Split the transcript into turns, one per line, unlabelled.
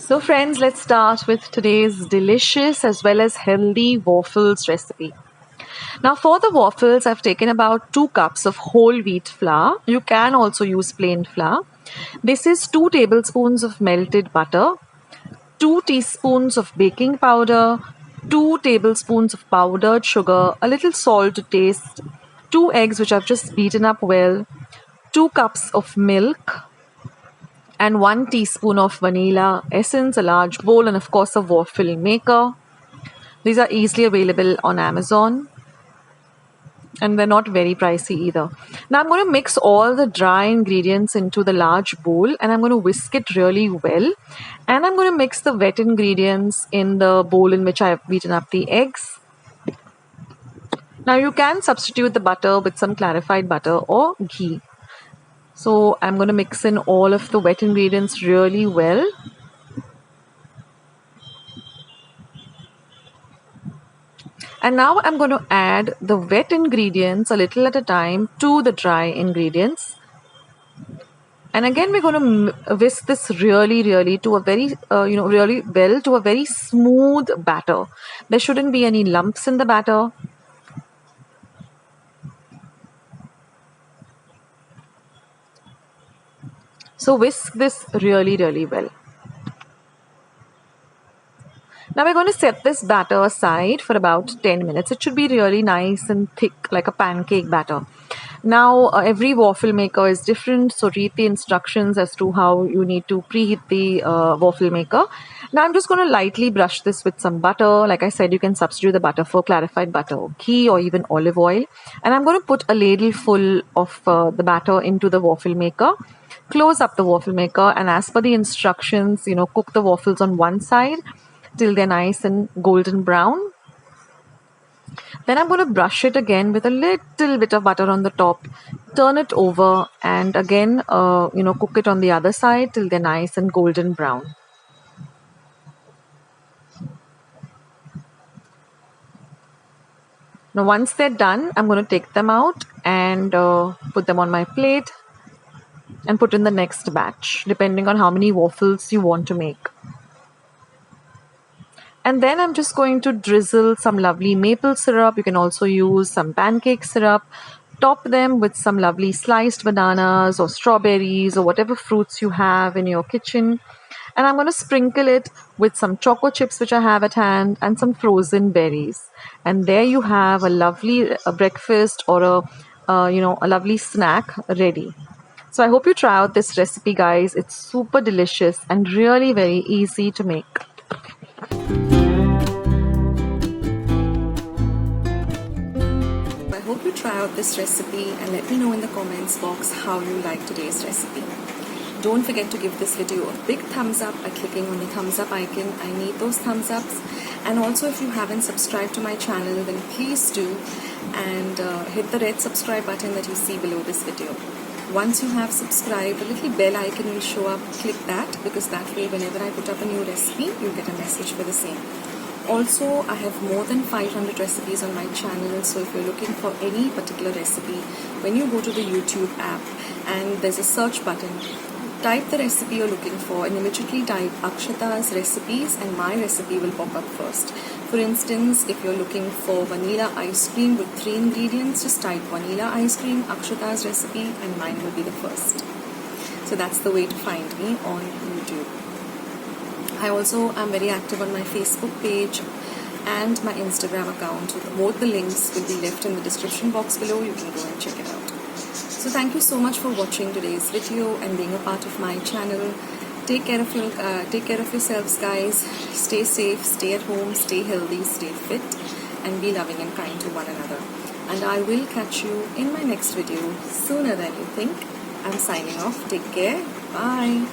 So friends, let's start with today's delicious as well as healthy waffles recipe. Now for the waffles, I've taken about 2 cups of whole wheat flour. You can also use plain flour. This is 2 tablespoons of melted butter, 2 teaspoons of baking powder, 2 tablespoons of powdered sugar, a little salt to taste, 2 eggs which I've just beaten up well, 2 cups of milk, and 1 teaspoon of vanilla essence, a large bowl, and of course a waffle maker. These are easily available on Amazon and they're not very pricey either. Now I'm going to mix all the dry ingredients into the large bowl and I'm going to whisk it really well. And I'm going to mix the wet ingredients in the bowl in which I have beaten up the eggs. Now you can substitute the butter with some clarified butter or ghee. So I'm going to mix in all of the wet ingredients really well. And now I'm going to add the wet ingredients a little at a time to the dry ingredients. And again, we're going to whisk this really to a very, really well to a very smooth batter. There shouldn't be any lumps in the batter. So whisk this really well. Now we're going to set this batter aside for about 10 minutes. It should be really nice and thick like a pancake batter. Now every waffle maker is different, so read the instructions as to how you need to preheat the waffle maker. Now I'm just going to lightly brush this with some butter. Like I said, you can substitute the butter for clarified butter or ghee or even olive oil. And I'm going to put a ladle full of the batter into the waffle maker. Close up the waffle maker and as per the instructions, cook the waffles on one side till they're nice and golden brown. Then I'm going to brush it again with a little bit of butter on the top, turn it over and again, cook it on the other side till they're nice and golden brown. Now once they're done, I'm going to take them out and put them on my plate and put in the next batch, depending on how many waffles you want to make. And then I'm just going to drizzle some lovely maple syrup. You can also use some pancake syrup. Top them with some lovely sliced bananas or strawberries or whatever fruits you have in your kitchen. And I'm going to sprinkle it with some choco chips which I have at hand and some frozen berries. And there you have a lovely breakfast or a lovely snack ready. So I hope you try out this recipe, guys. It's super delicious and really very easy to make. I hope you try out this recipe and let me know in the comments box how you like today's recipe. Don't forget to give this video a big thumbs up by clicking on the thumbs up icon. I need those thumbs ups. And also if you haven't subscribed to my channel, then please do and hit the red subscribe button that you see below this video. Once you have subscribed, a little bell icon will show up. Click that because that way whenever I put up a new recipe, you'll get a message for the same. Also, I have more than 500 recipes on my channel, so if you're looking for any particular recipe, when you go to the YouTube app and there's a search button, type the recipe you're looking for and immediately type Akshatas Recipes and my recipe will pop up first. For instance, if you're looking for vanilla ice cream with 3 ingredients, just type vanilla ice cream, Akshatas recipe and mine will be the first. So that's the way to find me on YouTube. I also am very active on my Facebook page and my Instagram account. So both the links will be left in the description box below. You can go and check it out. So thank you so much for watching today's video and being a part of my channel. Take care of yourselves, guys. Stay safe, stay at home, stay healthy, stay fit, and be loving and kind to one another. And I will catch you in my next video sooner than you think. I'm signing off. Take care. Bye.